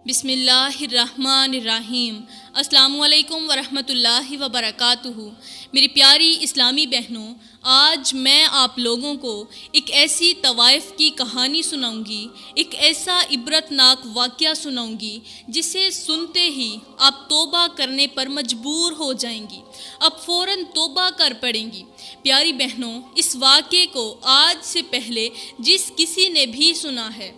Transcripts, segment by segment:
بسم اللہ الرحمن الرحیم۔ السلام علیکم ورحمۃ اللہ وبرکاتہ۔ میری پیاری اسلامی بہنوں، آج میں آپ لوگوں کو ایک ایسی طوائف کی کہانی سناؤں گی، ایک ایسا عبرتناک واقعہ سناؤں گی جسے سنتے ہی آپ توبہ کرنے پر مجبور ہو جائیں گی، اب فوراً توبہ کر پڑیں گی۔ پیاری بہنوں، اس واقعے کو آج سے پہلے جس کسی نے بھی سنا ہے،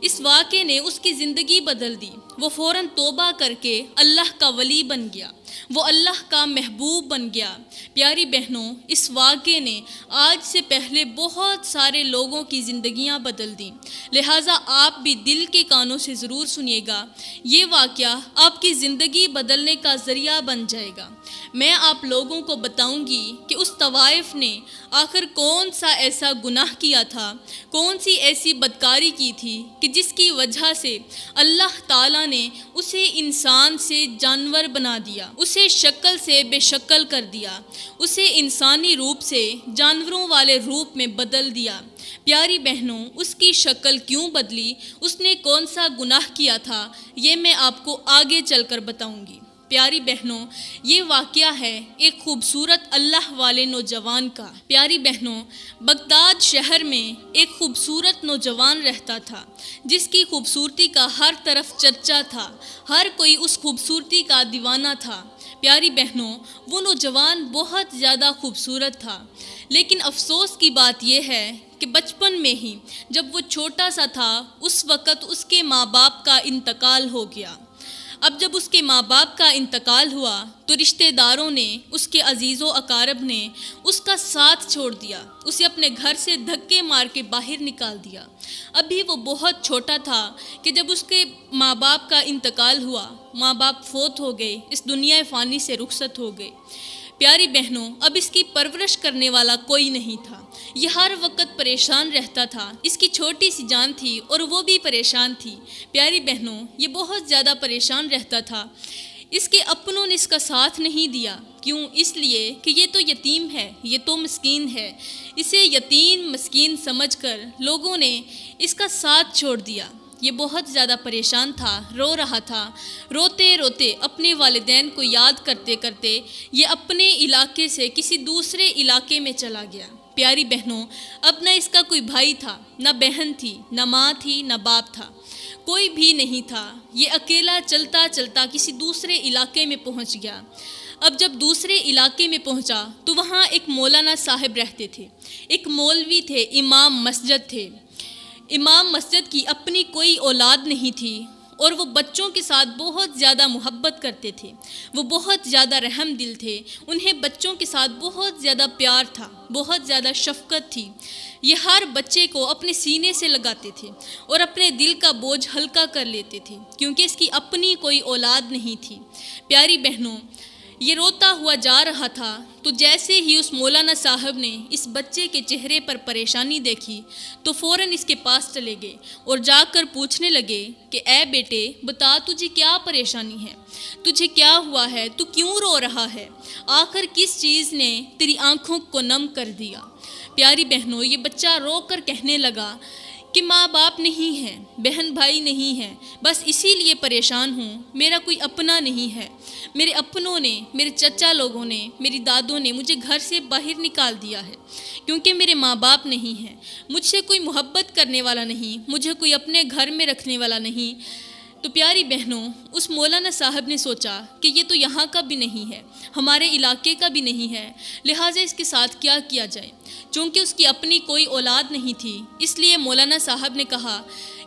اس واقعے نے اس کی زندگی بدل دی۔ وہ فوراً توبہ کر کے اللہ کا ولی بن گیا، وہ اللہ کا محبوب بن گیا۔ پیاری بہنوں، اس واقعے نے آج سے پہلے بہت سارے لوگوں کی زندگیاں بدل دیں، لہٰذا آپ بھی دل کے کانوں سے ضرور سنیے گا۔ یہ واقعہ آپ کی زندگی بدلنے کا ذریعہ بن جائے گا۔ میں آپ لوگوں کو بتاؤں گی کہ اس طوائف نے آخر کون سا ایسا گناہ کیا تھا، کون سی ایسی بدکاری کی تھی کہ جس کی وجہ سے اللہ تعالیٰ نے اسے انسان سے جانور بنا دیا، اسے شکل سے بے شکل کر دیا، اسے انسانی روپ سے جانوروں والے روپ میں بدل دیا۔ پیاری بہنوں، اس کی شکل کیوں بدلی، اس نے کون سا گناہ کیا تھا، یہ میں آپ کو آگے چل کر بتاؤں گی۔ پیاری بہنوں، یہ واقعہ ہے ایک خوبصورت اللہ والے نوجوان کا۔ پیاری بہنوں، بغداد شہر میں ایک خوبصورت نوجوان رہتا تھا جس کی خوبصورتی کا ہر طرف چرچا تھا، ہر کوئی اس خوبصورتی کا دیوانہ تھا۔ پیاری بہنوں، وہ نوجوان بہت زیادہ خوبصورت تھا، لیکن افسوس کی بات یہ ہے کہ بچپن میں ہی جب وہ چھوٹا سا تھا، اس وقت اس کے ماں باپ کا انتقال ہو گیا۔ اب جب اس کے ماں باپ کا انتقال ہوا تو رشتہ داروں نے، اس کے عزیز و اقارب نے اس کا ساتھ چھوڑ دیا، اسے اپنے گھر سے دھکے مار کے باہر نکال دیا۔ ابھی وہ بہت چھوٹا تھا کہ جب اس کے ماں باپ کا انتقال ہوا، ماں باپ فوت ہو گئے، اس دنیا فانی سے رخصت ہو گئے۔ پیاری بہنوں، اب اس کی پرورش کرنے والا کوئی نہیں تھا، یہ ہر وقت پریشان رہتا تھا۔ اس کی چھوٹی سی جان تھی اور وہ بھی پریشان تھی۔ پیاری بہنوں، یہ بہت زیادہ پریشان رہتا تھا۔ اس کے اپنوں نے اس کا ساتھ نہیں دیا۔ کیوں؟ اس لیے کہ یہ تو یتیم ہے، یہ تو مسکین ہے۔ اسے یتیم مسکین سمجھ کر لوگوں نے اس کا ساتھ چھوڑ دیا۔ یہ بہت زیادہ پریشان تھا، رو رہا تھا۔ روتے روتے اپنے والدین کو یاد کرتے کرتے یہ اپنے علاقے سے کسی دوسرے علاقے میں چلا گیا۔ پیاری بہنوں، اب نہ اس کا کوئی بھائی تھا، نہ بہن تھی، نہ ماں تھی، نہ باپ تھا، کوئی بھی نہیں تھا۔ یہ اکیلا چلتا چلتا کسی دوسرے علاقے میں پہنچ گیا۔ اب جب دوسرے علاقے میں پہنچا تو وہاں ایک مولانا صاحب رہتے تھے، ایک مولوی تھے، امام مسجد تھے۔ امام مسجد کی اپنی کوئی اولاد نہیں تھی اور وہ بچوں کے ساتھ بہت زیادہ محبت کرتے تھے، وہ بہت زیادہ رحم دل تھے، انہیں بچوں کے ساتھ بہت زیادہ پیار تھا، بہت زیادہ شفقت تھی۔ یہ ہر بچے کو اپنے سینے سے لگاتے تھے اور اپنے دل کا بوجھ ہلکا کر لیتے تھے، کیونکہ اس کی اپنی کوئی اولاد نہیں تھی۔ پیاری بہنوں، یہ روتا ہوا جا رہا تھا تو جیسے ہی اس مولانا صاحب نے اس بچے کے چہرے پر پریشانی دیکھی تو فوراً اس کے پاس چلے گئے اور جا کر پوچھنے لگے کہ اے بیٹے، بتا تجھے کیا پریشانی ہے، تجھے کیا ہوا ہے، تو کیوں رو رہا ہے، آخر کس چیز نے تیری آنکھوں کو نم کر دیا۔ پیاری بہنوں، یہ بچہ رو کر کہنے لگا کہ ماں باپ نہیں ہیں، بہن بھائی نہیں ہیں، بس اسی لیے پریشان ہوں، میرا کوئی اپنا نہیں ہے۔ میرے اپنوں نے، میرے چچا لوگوں نے، میری دادوں نے مجھے گھر سے باہر نکال دیا ہے، کیونکہ میرے ماں باپ نہیں ہیں، مجھ سے کوئی محبت کرنے والا نہیں، مجھے کوئی اپنے گھر میں رکھنے والا نہیں۔ تو پیاری بہنوں، اس مولانا صاحب نے سوچا کہ یہ تو یہاں کا بھی نہیں ہے، ہمارے علاقے کا بھی نہیں ہے، لہٰذا اس کے ساتھ کیا کیا جائے۔ چونکہ اس کی اپنی کوئی اولاد نہیں تھی، اس لیے مولانا صاحب نے کہا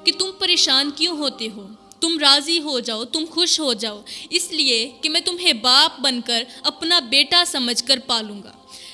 کہ تم پریشان کیوں ہوتے ہو، تم راضی ہو جاؤ، تم خوش ہو جاؤ، اس لیے کہ میں تمہیں باپ بن کر اپنا بیٹا سمجھ کر پالوں گا۔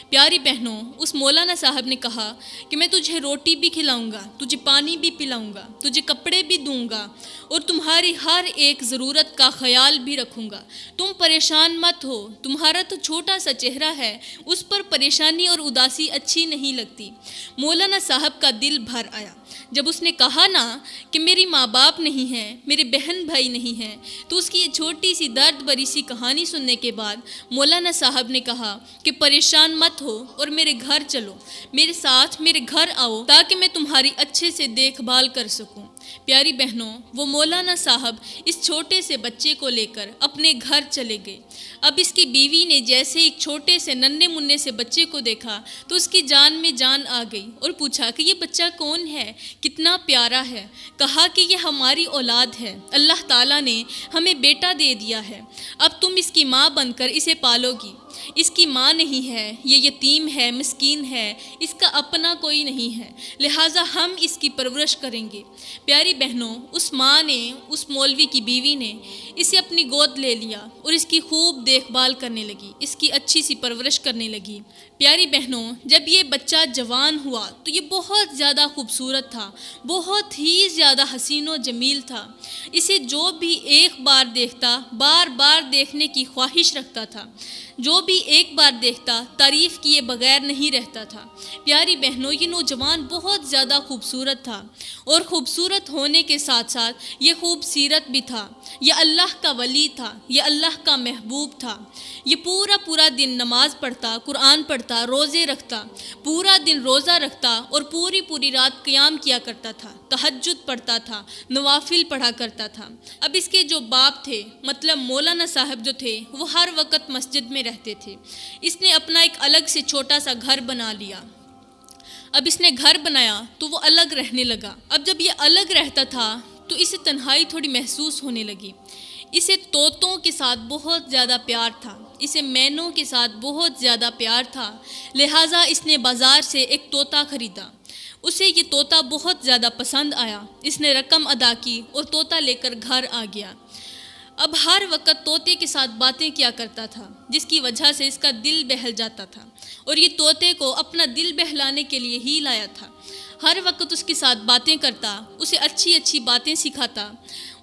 پیاری بہنوں، اس مولانا صاحب نے کہا کہ میں تجھے روٹی بھی کھلاؤں گا، تجھے پانی بھی پلاؤں گا، تجھے کپڑے بھی دوں گا اور تمہاری ہر ایک ضرورت کا خیال بھی رکھوں گا۔ تم پریشان مت ہو، تمہارا تو چھوٹا سا چہرہ ہے، اس پر پریشانی اور اداسی اچھی نہیں لگتی۔ مولانا صاحب کا دل بھر آیا جب اس نے کہا نا کہ میری ماں باپ نہیں ہیں، میرے بہن بھائی نہیں ہیں، تو اس کی یہ چھوٹی سی درد بھری سی کہانی سننے کے بعد مولانا صاحب نے کہا کہ پریشان مت ہو اور میرے گھر چلو، میرے ساتھ میرے گھر آؤ تاکہ میں تمہاری اچھے سے دیکھ بھال کر سکوں۔ پیاری بہنوں، وہ مولانا صاحب اس چھوٹے سے بچے کو لے کر اپنے گھر چلے گئے۔ اب اس کی بیوی نے جیسے ایک چھوٹے سے ننھے منھے سے بچے کو دیکھا تو اس کی جان میں جان آ گئی اور پوچھا کہ یہ بچہ کون ہے، کتنا پیارا ہے۔ کہا کہ یہ ہماری اولاد ہے، اللہ تعالیٰ نے ہمیں بیٹا دے دیا ہے، اب تم اس کی ماں بن کر اسے پالو گی۔ اس کی ماں نہیں ہے، یہ یتیم ہے، مسکین ہے، اس کا اپنا کوئی نہیں ہے، لہٰذا ہم اس کی پرورش کریں گے۔ پیاری بہنوں، اس ماں نے، اس مولوی کی بیوی نے اسے اپنی گود لے لیا اور اس کی خوب دیکھ بھال کرنے لگی، اس کی اچھی سی پرورش کرنے لگی۔ پیاری بہنوں، جب یہ بچہ جوان ہوا تو یہ بہت زیادہ خوبصورت تھا، بہت ہی زیادہ حسین و جمیل تھا۔ اسے جو بھی ایک بار دیکھتا بار بار دیکھنے کی خواہش رکھتا تھا، جو بھی ایک بار دیکھتا تعریف کیے بغیر نہیں رہتا تھا۔ پیاری بہنوں، یہ نوجوان بہت زیادہ خوبصورت تھا اور خوبصورت ہونے کے ساتھ ساتھ یہ خوبصیرت بھی تھا، یہ اللہ کا ولی تھا، یہ اللہ کا محبوب تھا۔ یہ پورا دن نماز پڑھتا، قرآن پڑھتا، روزے رکھتا، پورا دن روزہ رکھتا اور پوری رات قیام کیا کرتا تھا، تہجد پڑھتا تھا، نوافل پڑھا کرتا تھا۔ اب اس کے جو باپ تھے، مطلب مولانا صاحب جو تھے، وہ ہر وقت مسجد میں رہتے تھے۔ اس نے اپنا ایک الگ سے چھوٹا سا گھر بنا لیا۔ اب اس نے گھر بنایا تو وہ الگ رہنے لگا۔ اب جب یہ الگ رہتا تھا تو اسے تنہائی تھوڑی محسوس ہونے لگی۔ اسے طوطوں کے ساتھ بہت زیادہ پیار تھا، اسے مینوں کے ساتھ بہت زیادہ پیار تھا، لہٰذا اس نے بازار سے ایک طوطا خریدا۔ اسے یہ طوطا بہت زیادہ پسند آیا، اس نے رقم ادا کی اور طوطا لے کر گھر آ گیا۔ اب ہر وقت طوطے کے ساتھ باتیں کیا کرتا تھا، جس کی وجہ سے اس کا دل بہل جاتا تھا، اور یہ طوطے کو اپنا دل بہلانے کے لیے ہی لایا تھا۔ ہر وقت اس کے ساتھ باتیں کرتا، اسے اچھی باتیں سکھاتا،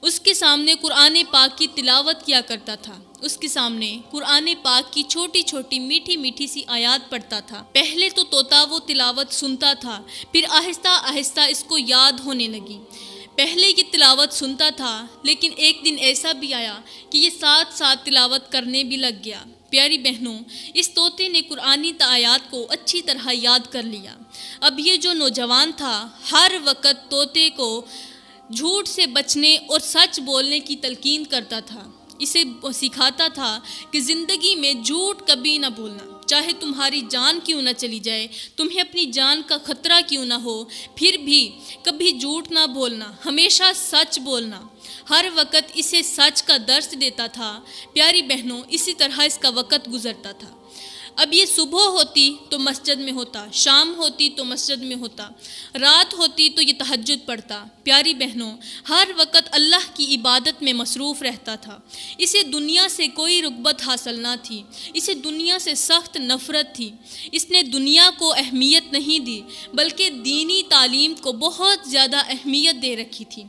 اس کے سامنے قرآن پاک کی تلاوت کیا کرتا تھا، اس کے سامنے قرآن پاک کی چھوٹی میٹھی سی آیات پڑھتا تھا۔ پہلے تو طوطا وہ تلاوت سنتا تھا، پھر آہستہ اس کو یاد ہونے لگی۔ پہلے یہ تلاوت سنتا تھا، لیکن ایک دن ایسا بھی آیا کہ یہ ساتھ تلاوت کرنے بھی لگ گیا۔ پیاری بہنوں، اس طوطے نے قرآنی آیات کو اچھی طرح یاد کر لیا۔ اب یہ جو نوجوان تھا، ہر وقت طوطے کو جھوٹ سے بچنے اور سچ بولنے کی تلقین کرتا تھا، اسے سکھاتا تھا کہ زندگی میں جھوٹ کبھی نہ بولنا، چاہے تمہاری جان کیوں نہ چلی جائے، تمہیں اپنی جان کا خطرہ کیوں نہ ہو، پھر بھی کبھی جھوٹ نہ بولنا، ہمیشہ سچ بولنا۔ ہر وقت اسے سچ کا درس دیتا تھا۔ پیاری بہنوں، اسی طرح اس کا وقت گزرتا تھا۔ اب یہ صبح ہوتی تو مسجد میں ہوتا، شام ہوتی تو مسجد میں ہوتا، رات ہوتی تو یہ تہجد پڑھتا۔ پیاری بہنوں، ہر وقت اللہ کی عبادت میں مصروف رہتا تھا۔ اسے دنیا سے کوئی رغبت حاصل نہ تھی، اسے دنیا سے سخت نفرت تھی۔ اس نے دنیا کو اہمیت نہیں دی، بلکہ دینی تعلیم کو بہت زیادہ اہمیت دے رکھی تھی۔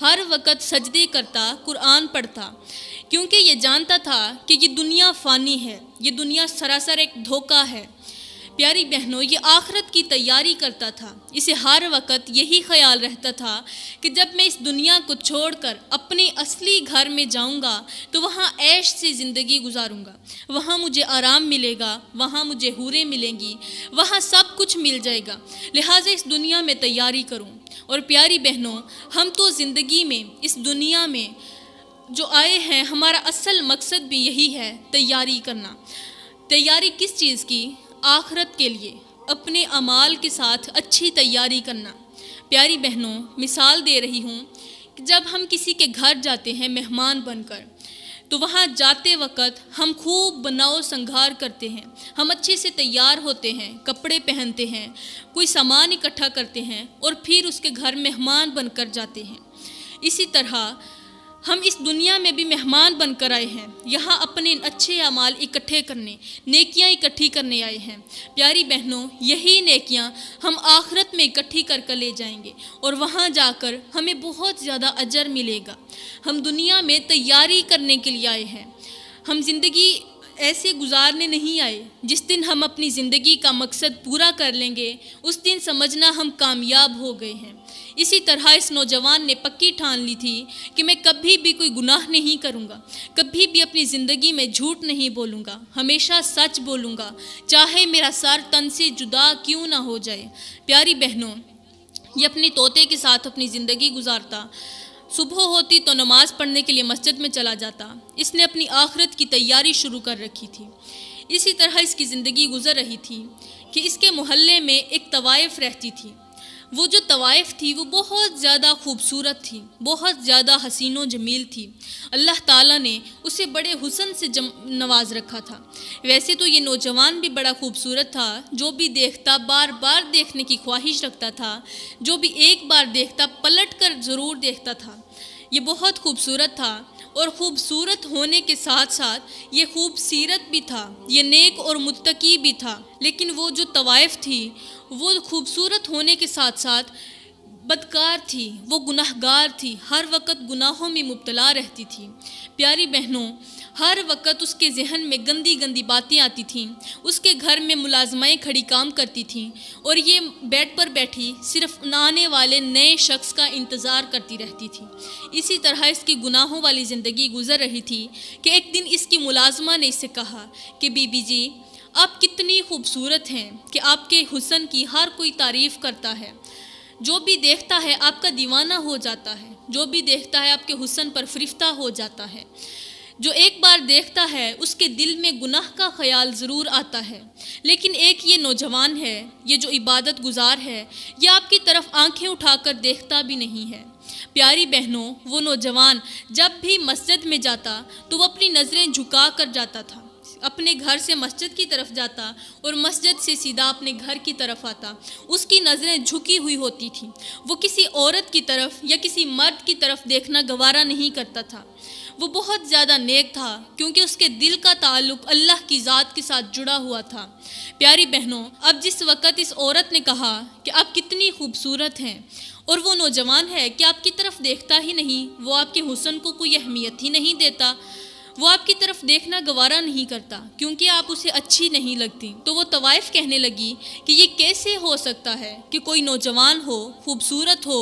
ہر وقت سجدے کرتا، قرآن پڑھتا، کیونکہ یہ جانتا تھا کہ یہ دنیا فانی ہے، یہ دنیا سراسر ایک دھوکہ ہے۔ پیاری بہنوں، یہ آخرت کی تیاری کرتا تھا۔ اسے ہر وقت یہی خیال رہتا تھا کہ جب میں اس دنیا کو چھوڑ کر اپنے اصلی گھر میں جاؤں گا تو وہاں عیش سے زندگی گزاروں گا، وہاں مجھے آرام ملے گا، وہاں مجھے حوریں ملیں گی، وہاں سب کچھ مل جائے گا، لہٰذا اس دنیا میں تیاری کروں۔ اور پیاری بہنوں، ہم تو زندگی میں، اس دنیا میں جو آئے ہیں، ہمارا اصل مقصد بھی یہی ہے، تیاری کرنا۔ تیاری کس چیز کی؟ آخرت کے لیے، اپنے اعمال کے ساتھ اچھی تیاری کرنا۔ پیاری بہنوں، مثال دے رہی ہوں کہ جب ہم کسی کے گھر جاتے ہیں مہمان بن کر، تو وہاں جاتے وقت ہم خوب بناؤ سنگھار کرتے ہیں، ہم اچھے سے تیار ہوتے ہیں، کپڑے پہنتے ہیں، کوئی سامان اکٹھا کرتے ہیں اور پھر اس کے گھر مہمان بن کر جاتے ہیں۔ اسی طرح ہم اس دنیا میں بھی مہمان بن کر آئے ہیں، یہاں اپنے اچھے اعمال اکٹھے کرنے، نیکیاں اکٹھی کرنے آئے ہیں۔ پیاری بہنوں، یہی نیکیاں ہم آخرت میں اکٹھی کر لے جائیں گے اور وہاں جا کر ہمیں بہت زیادہ اجر ملے گا۔ ہم دنیا میں تیاری کرنے کے لیے آئے ہیں، ہم زندگی ایسے گزارنے نہیں آئے۔ جس دن ہم اپنی زندگی کا مقصد پورا کر لیں گے، اس دن سمجھنا ہم کامیاب ہو گئے ہیں۔ اسی طرح اس نوجوان نے پکی ٹھان لی تھی کہ میں کبھی بھی کوئی گناہ نہیں کروں گا، کبھی بھی اپنی زندگی میں جھوٹ نہیں بولوں گا، ہمیشہ سچ بولوں گا، چاہے میرا سر تن سے جدا کیوں نہ ہو جائے۔ پیاری بہنوں، یہ اپنے طوطے کے ساتھ اپنی زندگی گزارتا، صبح ہوتی تو نماز پڑھنے کے لیے مسجد میں چلا جاتا۔ اس نے اپنی آخرت کی تیاری شروع کر رکھی تھی۔ اسی طرح اس کی زندگی گزر رہی تھی کہ اس کے محلے میں ایک طوائف رہتی تھی۔ وہ جو طوائف تھی وہ بہت زیادہ خوبصورت تھی، بہت زیادہ حسین و جمیل تھی۔ اللہ تعالیٰ نے اسے بڑے حسن سے نواز رکھا تھا۔ ویسے تو یہ نوجوان بھی بڑا خوبصورت تھا، جو بھی دیکھتا بار بار دیکھنے کی خواہش رکھتا تھا، جو بھی ایک بار دیکھتا پلٹ کر ضرور دیکھتا تھا۔ یہ بہت خوبصورت تھا، اور خوبصورت ہونے کے ساتھ ساتھ یہ خوب سیرت بھی تھا، یہ نیک اور متقی بھی تھا۔ لیکن وہ جو طوائف تھی وہ خوبصورت ہونے کے ساتھ ساتھ بدکار تھی، وہ گناہ گار تھی، ہر وقت گناہوں میں مبتلا رہتی تھی۔ پیاری بہنوں، ہر وقت اس کے ذہن میں گندی گندی باتیں آتی تھیں۔ اس کے گھر میں ملازمائیں کھڑی کام کرتی تھیں، اور یہ بیڈ پر بیٹھی صرف آنے والے نئے شخص کا انتظار کرتی رہتی تھی۔ اسی طرح اس کی گناہوں والی زندگی گزر رہی تھی کہ ایک دن اس کی ملازمہ نے اس سے کہا کہ بی بی جی، آپ کتنی خوبصورت ہیں کہ آپ کے حسن کی ہر کوئی تعریف کرتا ہے۔ جو بھی دیکھتا ہے آپ کا دیوانہ ہو جاتا ہے، جو بھی دیکھتا ہے آپ کے حسن پر فریفتہ ہو جاتا ہے۔ جو ایک بار دیکھتا ہے اس کے دل میں گناہ کا خیال ضرور آتا ہے۔ لیکن ایک یہ نوجوان ہے، یہ جو عبادت گزار ہے، یہ آپ کی طرف آنکھیں اٹھا کر دیکھتا بھی نہیں ہے۔ پیاری بہنوں، وہ نوجوان جب بھی مسجد میں جاتا تو وہ اپنی نظریں جھکا کر جاتا تھا، اپنے گھر سے مسجد کی طرف جاتا اور مسجد سے سیدھا اپنے گھر کی طرف آتا۔ اس کی نظریں جھکی ہوئی ہوتی تھیں، وہ کسی عورت کی طرف یا کسی مرد کی طرف دیکھنا گوارا نہیں کرتا تھا۔ وہ بہت زیادہ نیک تھا، کیونکہ اس کے دل کا تعلق اللہ کی ذات کے ساتھ جڑا ہوا تھا۔ پیاری بہنوں، اب جس وقت اس عورت نے کہا کہ آپ کتنی خوبصورت ہیں، اور وہ نوجوان ہے کہ آپ کی طرف دیکھتا ہی نہیں، وہ آپ کے حسن کو کوئی اہمیت ہی نہیں دیتا، وہ آپ کی طرف دیکھنا گوارا نہیں کرتا کیونکہ آپ اسے اچھی نہیں لگتی، تو وہ طوائف کہنے لگی کہ یہ کیسے ہو سکتا ہے کہ کوئی نوجوان ہو، خوبصورت ہو،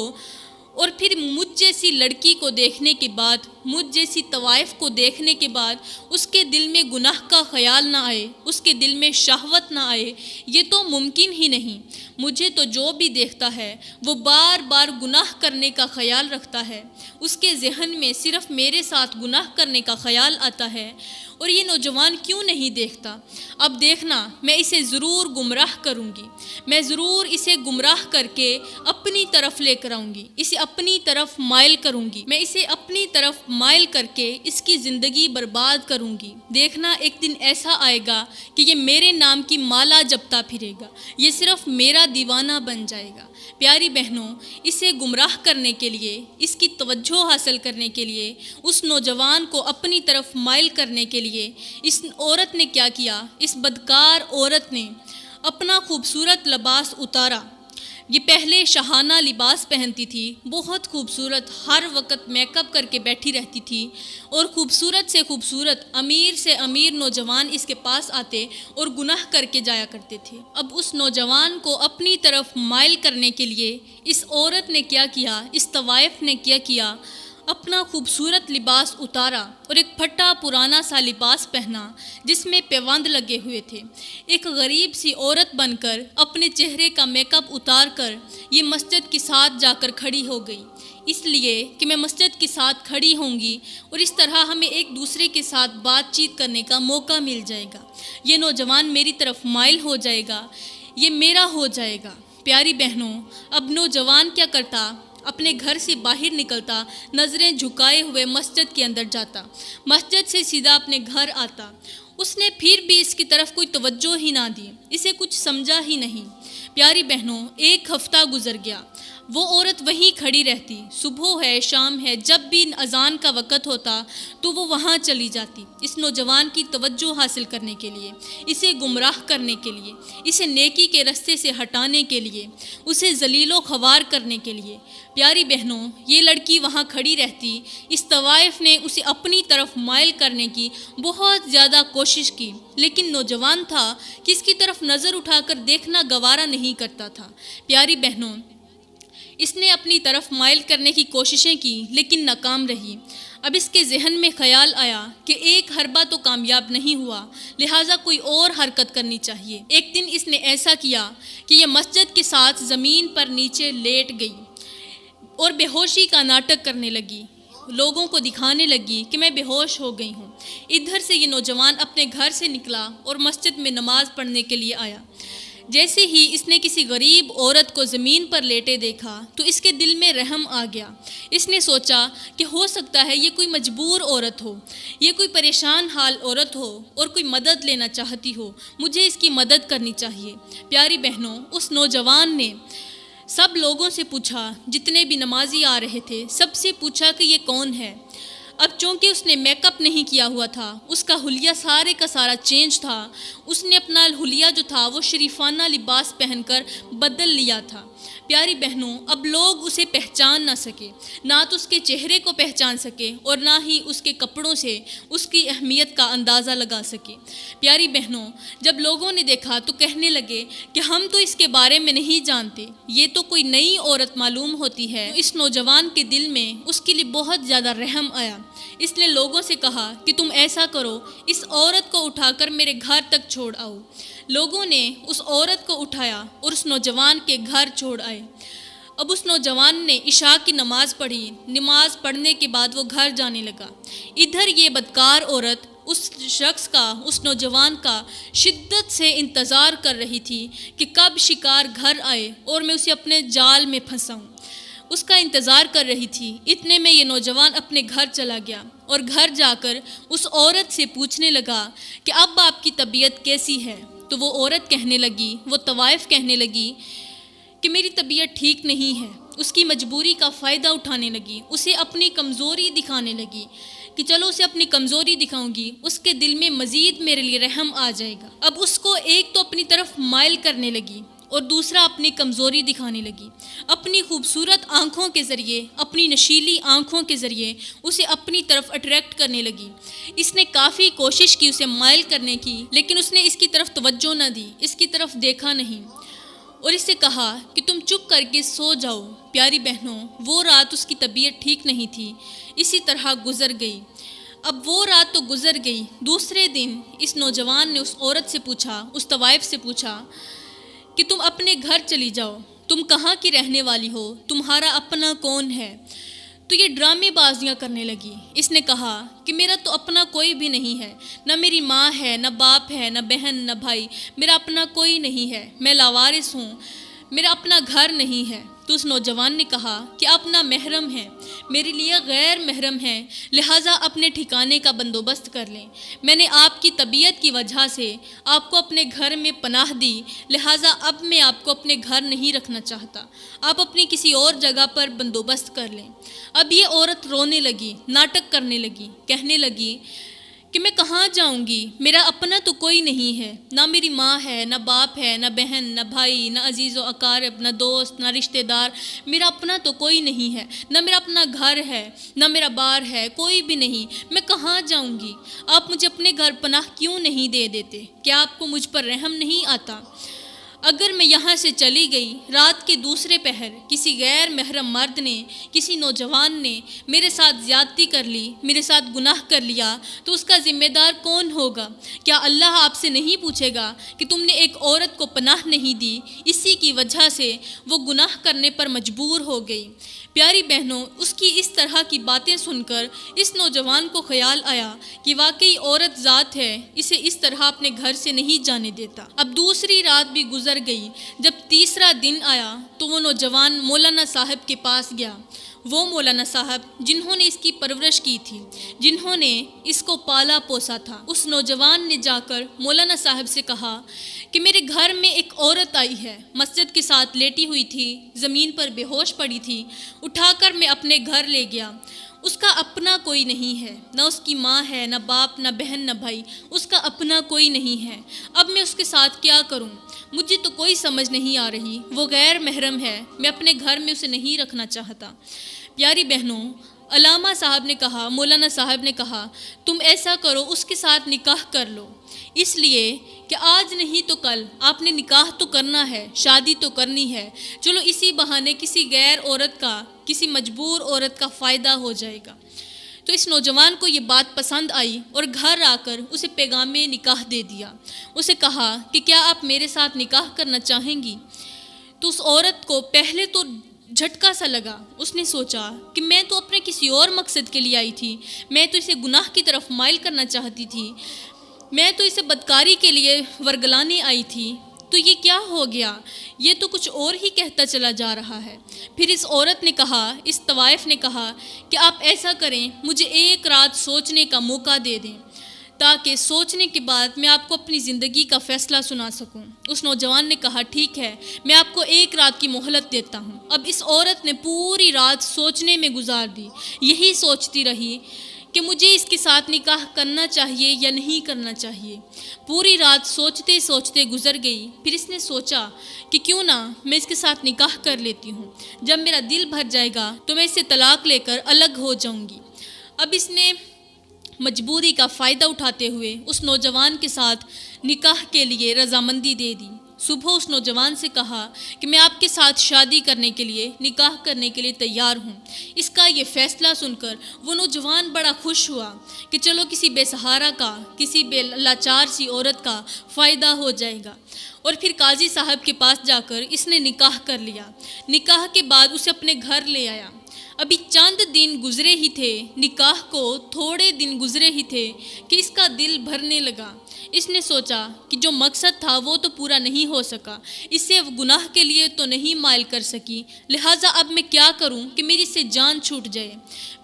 اور پھر مجھ جیسی لڑکی کو دیکھنے کے بعد، مجھ جیسی طوائف کو دیکھنے کے بعد اس کے دل میں گناہ کا خیال نہ آئے، اس کے دل میں شہوت نہ آئے۔ یہ تو ممکن ہی نہیں۔ مجھے تو جو بھی دیکھتا ہے وہ بار بار گناہ کرنے کا خیال رکھتا ہے، اس کے ذہن میں صرف میرے ساتھ گناہ کرنے کا خیال آتا ہے، اور یہ نوجوان کیوں نہیں دیکھتا؟ اب دیکھنا، میں اسے ضرور گمراہ کروں گی، میں ضرور اسے گمراہ کر کے اپنی طرف لے کر آؤں گی، اسے اپنی طرف مائل کروں گی، میں اسے اپنی طرف مائل کر کے اس کی زندگی برباد کروں گی۔ دیکھنا، ایک دن ایسا آئے گا کہ یہ میرے نام کی مالا جپتا پھرے گا، یہ صرف میرا دیوانہ بن جائے گا۔ پیاری بہنوں، اسے گمراہ کرنے کے لیے، اس کی توجہ حاصل کرنے کے لیے، اس نوجوان کو اپنی طرف مائل کرنے کے لیے اس عورت نے کیا کیا؟ اس بدکار عورت نے اپنا خوبصورت لباس اتارا۔ یہ پہلے شاہانہ لباس پہنتی تھی، بہت خوبصورت، ہر وقت میک اپ کر کے بیٹھی رہتی تھی، اور خوبصورت سے خوبصورت، امیر سے امیر نوجوان اس کے پاس آتے اور گناہ کر کے جایا کرتے تھے۔ اب اس نوجوان کو اپنی طرف مائل کرنے کے لیے اس عورت نے کیا کیا؟ اس طوائف نے کیا کیا؟ اپنا خوبصورت لباس اتارا اور ایک پھٹا پرانا سا لباس پہنا جس میں پیوند لگے ہوئے تھے۔ ایک غریب سی عورت بن کر اپنے چہرے کا میک اپ اتار کر یہ مسجد کے ساتھ جا کر کھڑی ہو گئی، اس لیے کہ میں مسجد کے ساتھ کھڑی ہوں گی اور اس طرح ہمیں ایک دوسرے کے ساتھ بات چیت کرنے کا موقع مل جائے گا، یہ نوجوان میری طرف مائل ہو جائے گا، یہ میرا ہو جائے گا۔ پیاری بہنوں، اب نوجوان کیا کرتا؟ اپنے گھر سے باہر نکلتا، نظریں جھکائے ہوئے مسجد کے اندر جاتا، مسجد سے سیدھا اپنے گھر آتا۔ اس نے پھر بھی اس کی طرف کوئی توجہ ہی نہ دی، اسے کچھ سمجھا ہی نہیں۔ پیاری بہنوں، ایک ہفتہ گزر گیا، وہ عورت وہیں کھڑی رہتی، صبح ہے شام ہے، جب بھی اذان کا وقت ہوتا تو وہ وہاں چلی جاتی، اس نوجوان کی توجہ حاصل کرنے کے لیے، اسے گمراہ کرنے کے لیے، اسے نیکی کے رستے سے ہٹانے کے لیے، اسے ذلیل و خوار کرنے کے لیے۔ پیاری بہنوں، یہ لڑکی وہاں کھڑی رہتی، اس طوائف نے اسے اپنی طرف مائل کرنے کی بہت زیادہ کوشش کی، لیکن نوجوان تھا کہ اس کی طرف نظر اٹھا کر دیکھنا گوارا نہیں کرتا تھا۔ پیاری بہنوں، اس نے اپنی طرف مائل کرنے کی کوششیں کی لیکن ناکام رہی۔ اب اس کے ذہن میں خیال آیا کہ ایک حربہ تو کامیاب نہیں ہوا، لہٰذا کوئی اور حرکت کرنی چاہیے۔ ایک دن اس نے ایسا کیا کہ یہ مسجد کے ساتھ زمین پر نیچے لیٹ گئی اور بے ہوشی کا ناٹک کرنے لگی، لوگوں کو دکھانے لگی کہ میں بے ہوش ہو گئی ہوں۔ ادھر سے یہ نوجوان اپنے گھر سے نکلا اور مسجد میں نماز پڑھنے کے لیے آیا۔ جیسے ہی اس نے کسی غریب عورت کو زمین پر لیٹے دیکھا تو اس کے دل میں رحم آ گیا۔ اس نے سوچا کہ ہو سکتا ہے یہ کوئی مجبور عورت ہو، یہ کوئی پریشان حال عورت ہو اور کوئی مدد لینا چاہتی ہو، مجھے اس کی مدد کرنی چاہیے۔ پیاری بہنوں، اس نوجوان نے سب لوگوں سے پوچھا، جتنے بھی نمازی آ رہے تھے سب سے پوچھا کہ یہ کون ہے۔ اب چونکہ اس نے میک اپ نہیں کیا ہوا تھا، اس کا حلیہ سارے کا سارا چینج تھا، اس نے اپنا حلیہ جو تھا وہ شریفانہ لباس پہن کر بدل لیا تھا۔ پیاری بہنوں، اب لوگ اسے پہچان نہ سکے، نہ تو اس کے چہرے کو پہچان سکے اور نہ ہی اس کے کپڑوں سے اس کی اہمیت کا اندازہ لگا سکے۔ پیاری بہنوں، جب لوگوں نے دیکھا تو کہنے لگے کہ ہم تو اس کے بارے میں نہیں جانتے، یہ تو کوئی نئی عورت معلوم ہوتی ہے۔ اس نوجوان کے دل میں اس کے لیے بہت زیادہ رحم آیا۔ اس نے لوگوں سے کہا کہ تم ایسا کرو، اس عورت کو اٹھا کر میرے گھر تک چھوڑ آؤ۔ لوگوں نے اس عورت کو اٹھایا اور اس نوجوان کے گھر چھوڑ آئے۔ اب اس نوجوان نے عشاء کی نماز پڑھی، نماز پڑھنے کے بعد وہ گھر جانے لگا۔ ادھر یہ بدکار عورت اس شخص کا، اس نوجوان کا شدت سے انتظار کر رہی تھی کہ کب شکار گھر آئے اور میں اسے اپنے جال میں پھنساؤں۔ اس کا انتظار کر رہی تھی۔ اتنے میں یہ نوجوان اپنے گھر چلا گیا اور گھر جا کر اس عورت سے پوچھنے لگا کہ اب آپ کی طبیعت کیسی ہے؟ تو وہ عورت کہنے لگی، وہ طوائف کہنے لگی کہ میری طبیعت ٹھیک نہیں ہے۔ اس کی مجبوری کا فائدہ اٹھانے لگی، اسے اپنی کمزوری دکھانے لگی کہ چلو اسے اپنی کمزوری دکھاؤں گی، اس کے دل میں مزید میرے لیے رحم آ جائے گا۔ اب اس کو ایک تو اپنی طرف مائل کرنے لگی اور دوسرا اپنی کمزوری دکھانے لگی۔ اپنی خوبصورت آنکھوں کے ذریعے، اپنی نشیلی آنکھوں کے ذریعے اسے اپنی طرف اٹریکٹ کرنے لگی۔ اس نے کافی کوشش کی اسے مائل کرنے کی، لیکن اس نے اس کی طرف توجہ نہ دی، اس کی طرف دیکھا نہیں اور اس سے کہا کہ تم چپ کر کے سو جاؤ۔ پیاری بہنوں، وہ رات اس کی طبیعت ٹھیک نہیں تھی، اسی طرح گزر گئی۔ اب وہ رات تو گزر گئی، دوسرے دن اس نوجوان نے اس عورت سے پوچھا، اس طوائف سے پوچھا کہ تم اپنے گھر چلی جاؤ، تم کہاں کی رہنے والی ہو، تمہارا اپنا کون ہے؟ تو یہ ڈرامے بازیاں کرنے لگی۔ اس نے کہا کہ میرا تو اپنا کوئی بھی نہیں ہے، نہ میری ماں ہے، نہ باپ ہے، نہ بہن، نہ بھائی، میرا اپنا کوئی نہیں ہے، میں لاوارث ہوں، میرا اپنا گھر نہیں ہے۔ تو اس نوجوان نے کہا کہ اپنا محرم ہے، میرے لیے غیر محرم ہے، لہٰذا اپنے ٹھکانے کا بندوبست کر لیں۔ میں نے آپ کی طبیعت کی وجہ سے آپ کو اپنے گھر میں پناہ دی، لہٰذا اب میں آپ کو اپنے گھر نہیں رکھنا چاہتا، آپ اپنی کسی اور جگہ پر بندوبست کر لیں۔ اب یہ عورت رونے لگی، ناٹک کرنے لگی، کہنے لگی کہ میں کہاں جاؤں گی، میرا اپنا تو کوئی نہیں ہے، نہ میری ماں ہے، نہ باپ ہے، نہ بہن، نہ بھائی، نہ عزیز و اقارب، نہ دوست، نہ رشتہ دار، میرا اپنا تو کوئی نہیں ہے، نہ میرا اپنا گھر ہے، نہ میرا بار ہے، کوئی بھی نہیں، میں کہاں جاؤں گی؟ آپ مجھے اپنے گھر پناہ کیوں نہیں دے دیتے؟ کیا آپ کو مجھ پر رحم نہیں آتا؟ اگر میں یہاں سے چلی گئی، رات کے دوسرے پہر کسی غیر محرم مرد نے، کسی نوجوان نے میرے ساتھ زیادتی کر لی، میرے ساتھ گناہ کر لیا، تو اس کا ذمہ دار کون ہوگا؟ کیا اللہ آپ سے نہیں پوچھے گا کہ تم نے ایک عورت کو پناہ نہیں دی، اسی کی وجہ سے وہ گناہ کرنے پر مجبور ہو گئی؟ پیاری بہنوں، اس کی اس طرح کی باتیں سن کر اس نوجوان کو خیال آیا کہ واقعی عورت ذات ہے، اسے اس طرح اپنے گھر سے نہیں جانے دیتا۔ اب دوسری رات بھی گزر گئی۔ جب تیسرا دن آیا تو وہ نوجوان مولانا صاحب کے پاس گیا، وہ مولانا صاحب جنہوں نے اس کی پرورش کی تھی، جنہوں نے اس کو پالا پوسا تھا۔ اس نوجوان نے جا کر مولانا صاحب سے کہا کہ میرے گھر میں ایک عورت آئی ہے، مسجد کے ساتھ لیٹی ہوئی تھی، زمین پر بے ہوش پڑی تھی، اٹھا کر میں اپنے گھر لے گیا، اس کا اپنا کوئی نہیں ہے، نہ اس کی ماں ہے، نہ باپ، نہ بہن، نہ بھائی، اس کا اپنا کوئی نہیں ہے، اب میں اس کے ساتھ کیا کروں؟ مجھے تو کوئی سمجھ نہیں آ رہی، وہ غیر محرم ہے، میں اپنے گھر میں اسے نہیں رکھنا چاہتا۔ پیاری بہنوں، علامہ صاحب نے کہا، مولانا صاحب نے کہا، تم ایسا کرو، اس کے ساتھ نکاح کر لو، اس لیے کہ آج نہیں تو کل آپ نے نکاح تو کرنا ہے، شادی تو کرنی ہے، چلو اسی بہانے کسی غیر عورت کا، کسی مجبور عورت کا فائدہ ہو جائے گا۔ تو اس نوجوان کو یہ بات پسند آئی اور گھر آ کر اسے پیغام نکاح دے دیا۔ اسے کہا کہ کیا آپ میرے ساتھ نکاح کرنا چاہیں گی؟ تو اس عورت کو پہلے تو جھٹکا سا لگا۔ اس نے سوچا کہ میں تو اپنے کسی اور مقصد کے لیے آئی تھی، میں تو اسے گناہ کی طرف مائل کرنا چاہتی تھی، میں تو اسے بدکاری کے لیے ورگلانے آئی تھی، تو یہ کیا ہو گیا؟ یہ تو کچھ اور ہی کہتا چلا جا رہا ہے۔ پھر اس عورت نے کہا، اس طوائف نے کہا کہ آپ ایسا کریں، مجھے ایک رات سوچنے کا موقع دے دیں تاکہ سوچنے کے بعد میں آپ کو اپنی زندگی کا فیصلہ سنا سکوں۔ اس نوجوان نے کہا ٹھیک ہے، میں آپ کو ایک رات کی مہلت دیتا ہوں۔ اب اس عورت نے پوری رات سوچنے میں گزار دی، یہی سوچتی رہی کہ مجھے اس کے ساتھ نکاح کرنا چاہیے یا نہیں کرنا چاہیے۔ پوری رات سوچتے سوچتے گزر گئی۔ پھر اس نے سوچا کہ کیوں نہ میں اس کے ساتھ نکاح کر لیتی ہوں، جب میرا دل بھر جائے گا تو میں اس سے طلاق لے کر الگ ہو جاؤں گی۔ اب اس نے مجبوری کا فائدہ اٹھاتے ہوئے اس نوجوان کے ساتھ نکاح کے لیے رضامندی دے دی۔ صبح اس نوجوان سے کہا کہ میں آپ کے ساتھ شادی کرنے کے لیے، نکاح کرنے کے لیے تیار ہوں۔ اس کا یہ فیصلہ سن کر وہ نوجوان بڑا خوش ہوا کہ چلو کسی بے سہارا کا، کسی بے لاچار سی عورت کا فائدہ ہو جائے گا۔ اور پھر قاضی صاحب کے پاس جا کر اس نے نکاح کر لیا۔ نکاح کے بعد اسے اپنے گھر لے آیا۔ ابھی چند دن گزرے ہی تھے، نکاح کو تھوڑے دن گزرے ہی تھے کہ اس کا دل بھرنے لگا۔ اس نے سوچا کہ جو مقصد تھا وہ تو پورا نہیں ہو سکا، اسے گناہ کے لیے تو نہیں مائل کر سکی، لہٰذا اب میں کیا کروں کہ میری سے جان چھوٹ جائے۔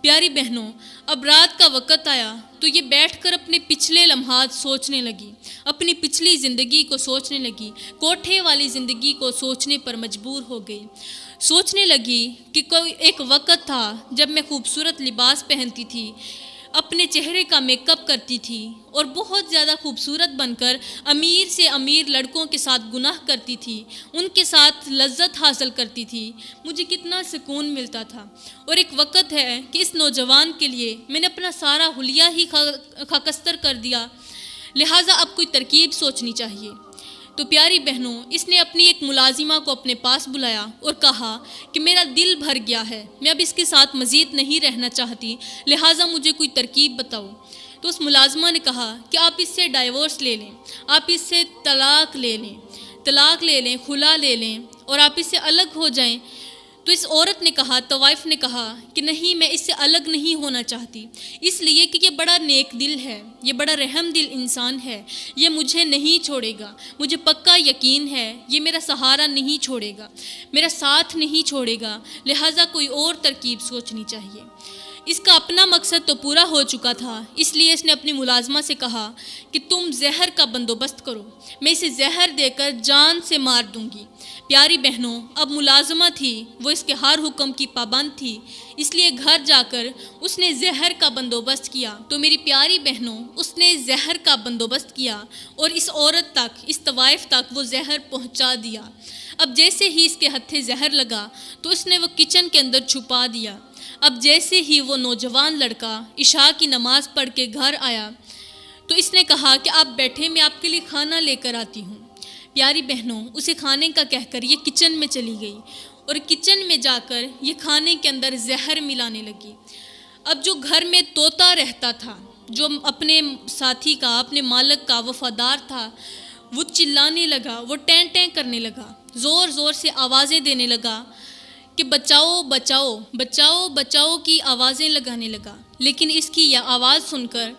پیاری بہنوں، اب رات کا وقت آیا تو یہ بیٹھ کر اپنے پچھلے لمحات سوچنے لگی، اپنی پچھلی زندگی کو سوچنے لگی، کوٹھے والی زندگی کو سوچنے پر مجبور ہو گئی۔ سوچنے لگی کہ کوئی ایک وقت تھا جب میں خوبصورت لباس پہنتی تھی، اپنے چہرے کا میک اپ کرتی تھی اور بہت زیادہ خوبصورت بن کر امیر سے امیر لڑکوں کے ساتھ گناہ کرتی تھی، ان کے ساتھ لذت حاصل کرتی تھی، مجھے کتنا سکون ملتا تھا۔ اور ایک وقت ہے کہ اس نوجوان کے لیے میں نے اپنا سارا حلیہ ہی خاکستر کر دیا، لہٰذا اب کوئی ترکیب سوچنی چاہیے۔ تو پیاری بہنوں، اس نے اپنی ایک ملازمہ کو اپنے پاس بلایا اور کہا کہ میرا دل بھر گیا ہے، میں اب اس کے ساتھ مزید نہیں رہنا چاہتی، لہٰذا مجھے کوئی ترکیب بتاؤ۔ تو اس ملازمہ نے کہا کہ آپ اس سے ڈائیورس لے لیں، آپ اس سے طلاق لے لیں، خلا لے لیں اور آپ اس سے الگ ہو جائیں۔ تو اس عورت نے کہا، طوائف نے کہا کہ نہیں، میں اس سے الگ نہیں ہونا چاہتی، اس لیے کہ یہ بڑا نیک دل ہے، یہ بڑا رحم دل انسان ہے، یہ مجھے نہیں چھوڑے گا، مجھے پکا یقین ہے یہ میرا سہارا نہیں چھوڑے گا، میرا ساتھ نہیں چھوڑے گا، لہٰذا کوئی اور ترکیب سوچنی چاہیے۔ اس کا اپنا مقصد تو پورا ہو چکا تھا، اس لیے اس نے اپنی ملازمہ سے کہا کہ تم زہر کا بندوبست کرو، میں اسے زہر دے کر جان سے مار دوں گی۔ پیاری بہنوں، اب ملازمہ تھی، وہ اس کے ہر حکم کی پابند تھی، اس لیے گھر جا کر اس نے زہر کا بندوبست کیا۔ تو میری پیاری بہنوں، اس نے زہر کا بندوبست کیا اور اس عورت تک، اس طوائف تک وہ زہر پہنچا دیا۔ اب جیسے ہی اس کے ہتھے زہر لگا تو اس نے وہ کچن کے اندر چھپا دیا۔ اب جیسے ہی وہ نوجوان لڑکا عشاء کی نماز پڑھ کے گھر آیا تو اس نے کہا کہ آپ بیٹھے، میں آپ کے لیے کھانا لے کر آتی ہوں۔ پیاری بہنوں، اسے کھانے کا کہہ کر یہ کچن میں چلی گئی اور کچن میں جا کر یہ کھانے کے اندر زہر ملانے لگی۔ اب جو گھر میں طوطا رہتا تھا، جو اپنے ساتھی کا، اپنے مالک کا وفادار تھا، وہ چلانے لگا، وہ ٹیں ٹیں کرنے لگا، زور زور سے آوازیں دینے لگا کہ بچاؤ بچاؤ بچاؤ بچاؤ کی آوازیں لگانے لگا۔ لیکن اس کی یہ آواز سن کر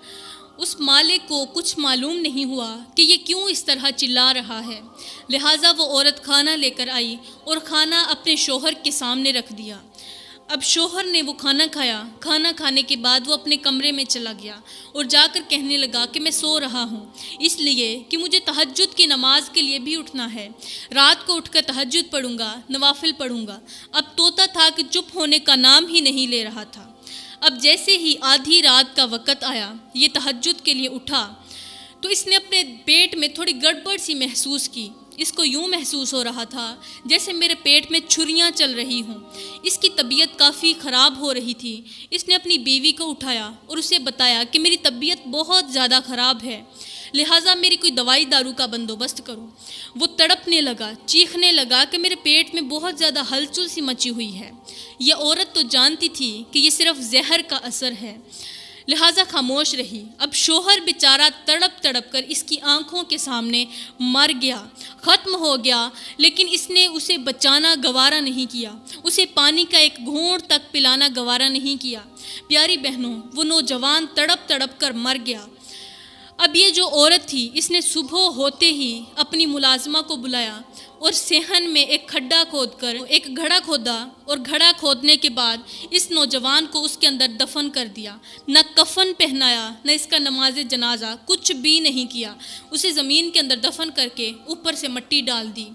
اس مالک کو کچھ معلوم نہیں ہوا کہ یہ کیوں اس طرح چلا رہا ہے، لہٰذا وہ عورت کھانا لے کر آئی اور کھانا اپنے شوہر کے سامنے رکھ دیا۔ اب شوہر نے وہ کھانا کھایا، کھانا کھانے کے بعد وہ اپنے کمرے میں چلا گیا اور جا کر کہنے لگا کہ میں سو رہا ہوں، اس لیے کہ مجھے تہجد کی نماز کے لیے بھی اٹھنا ہے، رات کو اٹھ کر تہجد پڑھوں گا، نوافل پڑھوں گا۔ اب طوطا تھا کہ چپ ہونے کا نام ہی نہیں لے رہا تھا۔ اب جیسے ہی آدھی رات کا وقت آیا، یہ تہجد کے لیے اٹھا تو اس نے اپنے پیٹ میں تھوڑی گڑبڑ سی محسوس کی۔ اس کو یوں محسوس ہو رہا تھا جیسے میرے پیٹ میں چھریاں چل رہی ہوں۔ اس کی طبیعت کافی خراب ہو رہی تھی۔ اس نے اپنی بیوی کو اٹھایا اور اسے بتایا کہ میری طبیعت بہت زیادہ خراب ہے، لہٰذا میری کوئی دوائی دارو کا بندوبست کرو۔ وہ تڑپنے لگا، چیخنے لگا کہ میرے پیٹ میں بہت زیادہ ہلچل سی مچی ہوئی ہے۔ یہ عورت تو جانتی تھی کہ یہ صرف زہر کا اثر ہے، لہٰذا خاموش رہی۔ اب شوہر بیچارہ تڑپ تڑپ کر اس کی آنکھوں کے سامنے مر گیا، ختم ہو گیا، لیکن اس نے اسے بچانا گوارا نہیں کیا، اسے پانی کا ایک گھونٹ تک پلانا گوارا نہیں کیا۔ پیاری بہنوں، وہ نوجوان تڑپ تڑپ کر مر گیا۔ اب یہ جو عورت تھی، اس نے صبح ہوتے ہی اپنی ملازمہ کو بلایا اور صحن میں ایک کھڈا کھود کر ایک گھڑا کھودا، اور گھڑا کھودنے کے بعد اس نوجوان کو اس کے اندر دفن کر دیا۔ نہ کفن پہنایا، نہ اس کا نماز جنازہ، کچھ بھی نہیں کیا۔ اسے زمین کے اندر دفن کر کے اوپر سے مٹی ڈال دی۔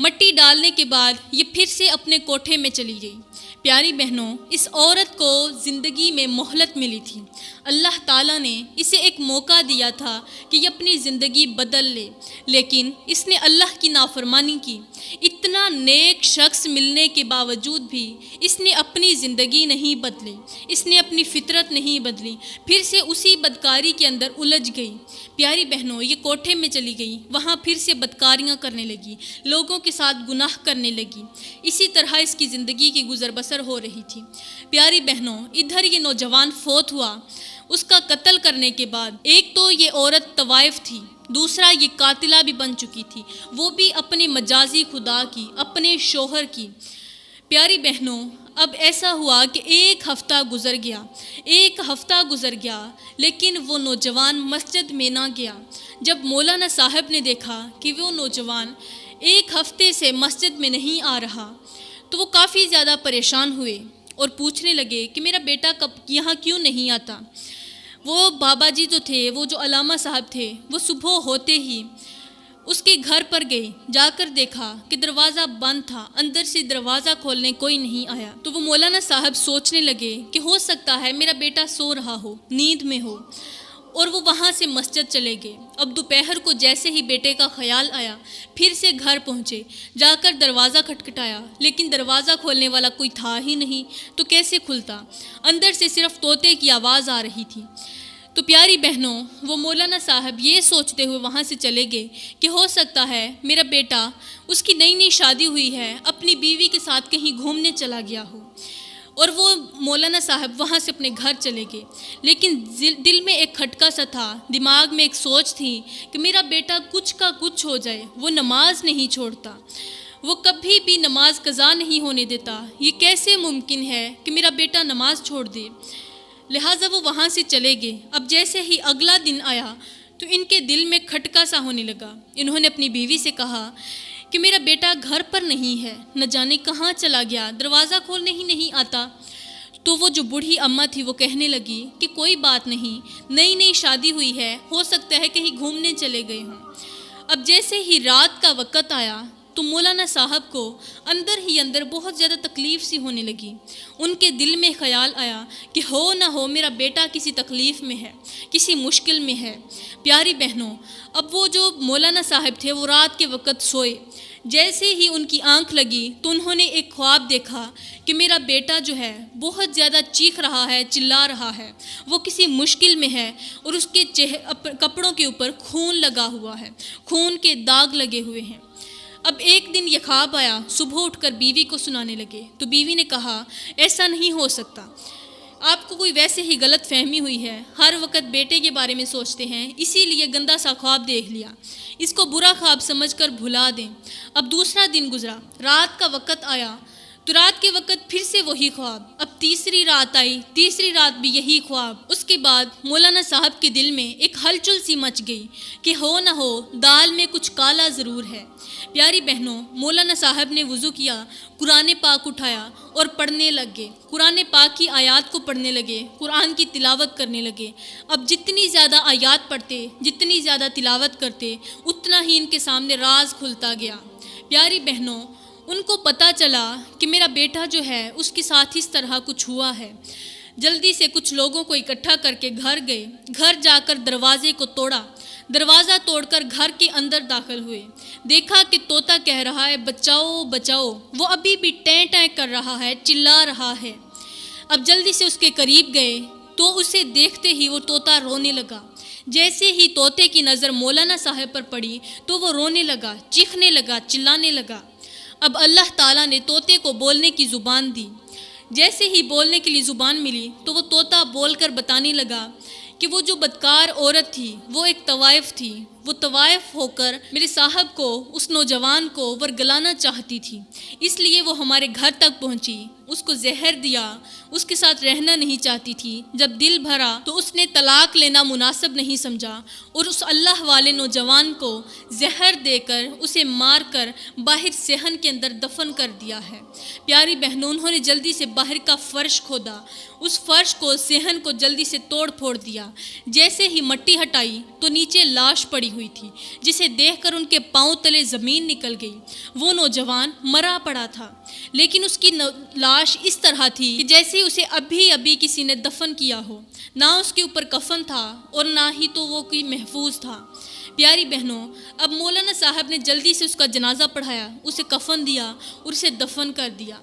مٹی ڈالنے کے بعد یہ پھر سے اپنے کوٹھے میں چلی گئی۔ پیاری بہنوں، اس عورت کو زندگی میں مہلت ملی تھی۔ اللہ تعالیٰ نے اسے ایک موقع دیا تھا کہ یہ اپنی زندگی بدل لے، لیکن اس نے اللہ کی نافرمانی کی۔ اتنا نیک شخص ملنے کے باوجود بھی اس نے اپنی زندگی نہیں بدلی، اس نے اپنی فطرت نہیں بدلی، پھر سے اسی بدکاری کے اندر الجھ گئی۔ پیاری بہنوں، یہ کوٹھے میں چلی گئی، وہاں پھر سے بدکاریاں کرنے لگی، لوگوں کے ساتھ گناہ کرنے لگی۔ اسی طرح اس کی زندگی کی گزر بسر ہو رہی تھی۔ پیاری بہنوں، ادھر یہ نوجوان فوت ہوا۔ اس کا قتل کرنے کے بعد ایک تو یہ عورت طوائف تھی، دوسرا یہ قاتلہ بھی بن چکی تھی، وہ بھی اپنے مجازی خدا کی، اپنے شوہر کی۔ پیاری بہنوں، اب ایسا ہوا کہ ایک ہفتہ گزر گیا، لیکن وہ نوجوان مسجد میں نہ گیا۔ جب مولانا صاحب نے دیکھا کہ وہ نوجوان ایک ہفتے سے مسجد میں نہیں آ رہا تو وہ کافی زیادہ پریشان ہوئے اور پوچھنے لگے کہ میرا بیٹا یہاں کیوں نہیں آتا۔ وہ بابا جی جو تھے، وہ جو علامہ صاحب تھے، وہ صبح ہوتے ہی اس کے گھر پر گئے، جا کر دیکھا کہ دروازہ بند تھا، اندر سے دروازہ کھولنے کوئی نہیں آیا۔ تو وہ مولانا صاحب سوچنے لگے کہ ہو سکتا ہے میرا بیٹا سو رہا ہو، نیند میں ہو، اور وہ وہاں سے مسجد چلے گئے۔ اب دوپہر کو جیسے ہی بیٹے کا خیال آیا، پھر سے گھر پہنچے، جا کر دروازہ کھٹکھٹایا، لیکن دروازہ کھولنے والا کوئی تھا ہی نہیں، تو کیسے کھلتا؟ اندر سے صرف طوطے کی آواز آ رہی تھی۔ تو پیاری بہنوں، وہ مولانا صاحب یہ سوچتے ہوئے وہاں سے چلے گئے کہ ہو سکتا ہے میرا بیٹا، اس کی نئی نئی شادی ہوئی ہے، اپنی بیوی کے ساتھ کہیں گھومنے چلا گیا ہو، اور وہ مولانا صاحب وہاں سے اپنے گھر چلے گئے۔ لیکن دل میں ایک کھٹکا سا تھا، دماغ میں ایک سوچ تھی کہ میرا بیٹا کچھ کا کچھ ہو جائے، وہ نماز نہیں چھوڑتا، وہ کبھی بھی نماز قضا نہیں ہونے دیتا، یہ کیسے ممکن ہے کہ میرا بیٹا نماز چھوڑ دے؟ لہٰذا وہ وہاں سے چلے گئے۔ اب جیسے ہی اگلا دن آیا تو ان کے دل میں کھٹکا سا ہونے لگا۔ انہوں نے اپنی بیوی سے کہا کہ میرا بیٹا گھر پر نہیں ہے، نہ جانے کہاں چلا گیا، دروازہ کھولنے ہی نہیں آتا۔ تو وہ جو بوڑھی اماں تھی وہ کہنے لگی کہ کوئی بات نہیں، نئی نئی شادی ہوئی ہے، ہو سکتا ہے کہیں گھومنے چلے گئے ہوں۔ اب جیسے ہی رات کا وقت آیا تو مولانا صاحب کو اندر ہی اندر بہت زیادہ تکلیف سی ہونے لگی۔ ان کے دل میں خیال آیا کہ ہو نہ ہو میرا بیٹا کسی تکلیف میں ہے، کسی مشکل میں ہے۔ پیاری بہنوں، اب وہ جو مولانا صاحب تھے وہ رات کے وقت سوئے۔ جیسے ہی ان کی آنکھ لگی تو انہوں نے ایک خواب دیکھا کہ میرا بیٹا جو ہے بہت زیادہ چیخ رہا ہے، چلا رہا ہے، وہ کسی مشکل میں ہے، اور اس کے کپڑوں کے اوپر خون لگا ہوا ہے، خون کے داغ لگے ہوئے ہیں۔ اب ایک دن یہ خواب آیا، صبح اٹھ کر بیوی کو سنانے لگے تو بیوی نے کہا ایسا نہیں ہو سکتا، آپ کو کوئی ویسے ہی غلط فہمی ہوئی ہے، ہر وقت بیٹے کے بارے میں سوچتے ہیں، اسی لیے گندا سا خواب دیکھ لیا، اس کو برا خواب سمجھ کر بھلا دیں۔ اب دوسرا دن گزرا، رات کا وقت آیا تو رات کے وقت پھر سے وہی خواب۔ اب تیسری رات آئی، تیسری رات بھی یہی خواب۔ اس کے بعد مولانا صاحب کے دل میں ایک ہلچل سی مچ گئی کہ ہو نہ ہو دال میں کچھ کالا ضرور ہے۔ پیاری بہنوں، مولانا صاحب نے وضو کیا، قرآن پاک اٹھایا اور پڑھنے لگ گئے، قرآن پاک کی آیات کو پڑھنے لگے، قرآن کی تلاوت کرنے لگے۔ اب جتنی زیادہ آیات پڑھتے، جتنی زیادہ تلاوت کرتے، اتنا ہی ان کے سامنے راز کھلتا گیا۔ پیاری بہنوں، ان کو پتہ چلا کہ میرا بیٹا جو ہے اس کے ساتھ اس طرح کچھ ہوا ہے۔ جلدی سے کچھ لوگوں کو اکٹھا کر کے گھر گئے، گھر جا کر دروازے کو توڑا، دروازہ توڑ کر گھر کے اندر داخل ہوئے، دیکھا کہ طوطا کہہ رہا ہے بچاؤ بچاؤ، وہ ابھی بھی ٹیں ٹیں کر رہا ہے، چلا رہا ہے۔ اب جلدی سے اس کے قریب گئے تو اسے دیکھتے ہی وہ طوطا رونے لگا۔ جیسے ہی طوطے کی نظر مولانا صاحب پر پڑی تو وہ رونے لگا، چیخنے لگا، چلانے لگا۔ اب اللہ تعالیٰ نے طوطے کو بولنے کی زبان دی۔ جیسے ہی بولنے کے لیے زبان ملی تو وہ طوطا بول کر بتانے لگا کہ وہ جو بدکار عورت تھی وہ ایک طوائف تھی، وہ طوائف ہو کر میرے صاحب کو، اس نوجوان کو ورگلانا چاہتی تھی، اس لیے وہ ہمارے گھر تک پہنچی، اس کو زہر دیا، اس کے ساتھ رہنا نہیں چاہتی تھی۔ جب دل بھرا تو اس نے طلاق لینا مناسب نہیں سمجھا اور اس اللہ والے نوجوان کو زہر دے کر اسے مار کر باہر صحن کے اندر دفن کر دیا ہے۔ پیاری بہنوں، انہوں نے جلدی سے باہر کا فرش کھودا، اس فرش کو، صحن کو جلدی سے توڑ پھوڑ دیا۔ جیسے ہی مٹی ہٹائی تو نیچے لاش پڑی ہوئی تھی، جسے دیکھ کر ان کے پاؤں تلے زمین نکل گئی۔ وہ نوجوان مرا پڑا تھا، لیکن اس کی لاش اس طرح تھی کہ جیسے اسے ابھی کسی نے دفن کیا ہو، نہ اس کے اوپر کفن تھا اور نہ ہی تو وہ کوئی محفوظ تھا۔ پیاری بہنوں، اب مولانا صاحب نے جلدی سے اس کا جنازہ پڑھایا، اسے کفن دیا اور اسے دفن کر دیا۔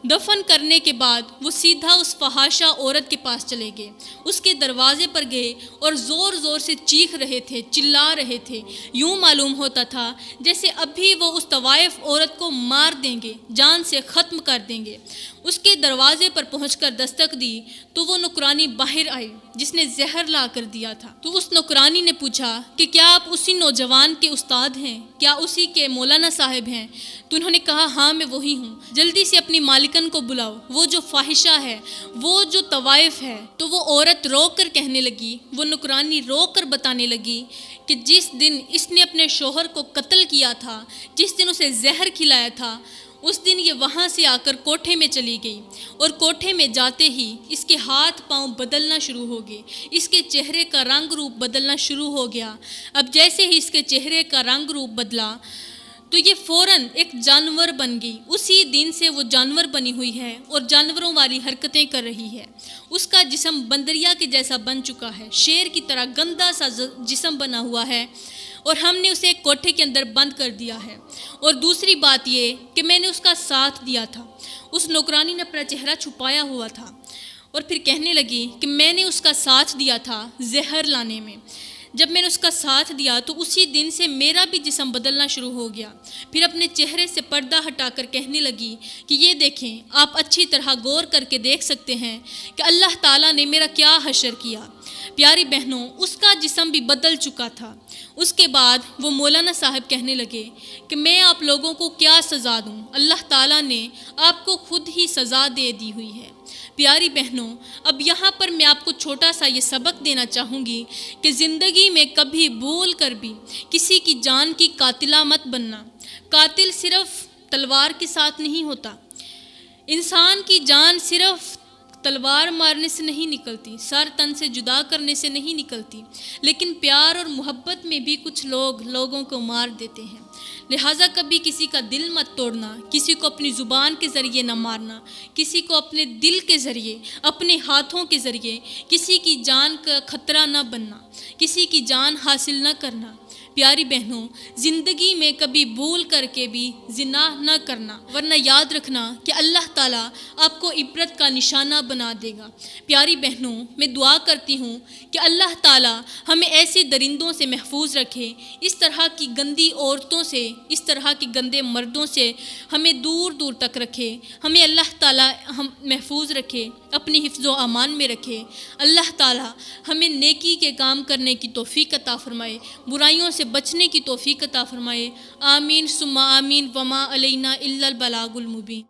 دفن کرنے کے بعد وہ سیدھا اس فحاشہ عورت کے پاس چلے گئے، اس کے دروازے پر گئے اور زور زور سے چیخ رہے تھے، چلا رہے تھے۔ یوں معلوم ہوتا تھا جیسے ابھی وہ اس طوائف عورت کو مار دیں گے، جان سے ختم کر دیں گے۔ اس کے دروازے پر پہنچ کر دستک دی تو وہ نوکرانی باہر آئی جس نے زہر لا کر دیا تھا۔ تو اس نوکرانی نے پوچھا کہ کیا آپ اسی نوجوان کے استاد ہیں؟ کیا اسی کے مولانا صاحب ہیں؟ تو انہوں نے کہا ہاں میں وہی ہوں۔ جلدی سے اپنی مالکن کو بلاؤ، وہ جو فاحشہ ہے، وہ جو طوائف ہے۔ تو وہ عورت رو کر کہنے لگی، وہ نوکرانی رو کر بتانے لگی کہ جس دن اس نے اپنے شوہر کو قتل کیا تھا، جس دن اسے زہر کھلایا تھا، اس دن یہ وہاں سے آ کر کوٹھے میں چلی گئی اور کوٹھے میں جاتے ہی اس کے ہاتھ پاؤں بدلنا شروع ہو گئے، اس کے چہرے کا رنگ روپ بدلنا شروع ہو گیا۔ اب جیسے ہی اس کے چہرے کا رنگ روپ بدلا تو یہ فوراً ایک جانور بن گئی۔ اسی دن سے وہ جانور بنی ہوئی ہے اور جانوروں والی حرکتیں کر رہی ہے۔ اس کا جسم بندریا کے جیسا بن چکا ہے، شیر کی طرح گندا سا جسم بنا ہوا ہے اور ہم نے اسے ایک کوٹھے کے اندر بند کر دیا ہے۔ اور دوسری بات یہ کہ میں نے اس کا ساتھ دیا تھا۔ اس نوکرانی نے اپنا چہرہ چھپایا ہوا تھا اور پھر کہنے لگی کہ میں نے اس کا ساتھ دیا تھا زہر لانے میں۔ جب میں نے اس کا ساتھ دیا تو اسی دن سے میرا بھی جسم بدلنا شروع ہو گیا۔ پھر اپنے چہرے سے پردہ ہٹا کر کہنے لگی کہ یہ دیکھیں، آپ اچھی طرح غور کر کے دیکھ سکتے ہیں کہ اللہ تعالیٰ نے میرا کیا حشر کیا۔ پیاری بہنوں، اس کا جسم بھی بدل چکا تھا۔ اس کے بعد وہ مولانا صاحب کہنے لگے کہ میں آپ لوگوں کو کیا سزا دوں، اللہ تعالیٰ نے آپ کو خود ہی سزا دے دی ہوئی ہے۔ پیاری بہنوں، اب یہاں پر میں آپ کو چھوٹا سا یہ سبق دینا چاہوں گی کہ زندگی میں کبھی بھول کر بھی کسی کی جان کی قاتلہ مت بننا۔ قاتل صرف تلوار کے ساتھ نہیں ہوتا، انسان کی جان صرف تلوار مارنے سے نہیں نکلتی، سر تن سے جدا کرنے سے نہیں نکلتی، لیکن پیار اور محبت میں بھی کچھ لوگ لوگوں کو مار دیتے ہیں۔ لہٰذا کبھی کسی کا دل مت توڑنا، کسی کو اپنی زبان کے ذریعے نہ مارنا، کسی کو اپنے دل کے ذریعے، اپنے ہاتھوں کے ذریعے کسی کی جان کا خطرہ نہ بننا، کسی کی جان حاصل نہ کرنا۔ پیاری بہنوں، زندگی میں کبھی بھول کر کے بھی زنا نہ کرنا، ورنہ یاد رکھنا کہ اللہ تعالیٰ آپ کو عبرت کا نشانہ بنا دے گا۔ پیاری بہنوں، میں دعا کرتی ہوں کہ اللہ تعالیٰ ہمیں ایسے درندوں سے محفوظ رکھے، اس طرح کی گندی عورتوں سے، اس طرح کے گندے مردوں سے ہمیں دور دور تک رکھے، ہمیں اللہ تعالیٰ محفوظ رکھے، اپنی حفظ و امان میں رکھے۔ اللہ تعالیٰ ہمیں نیکی کے کام کرنے کی توفیق عطا فرمائے، برائیوں سے بچنے کی توفیق عطا فرمائے۔ آمین ثم آمین، وما علینا الا البلاغ المبین۔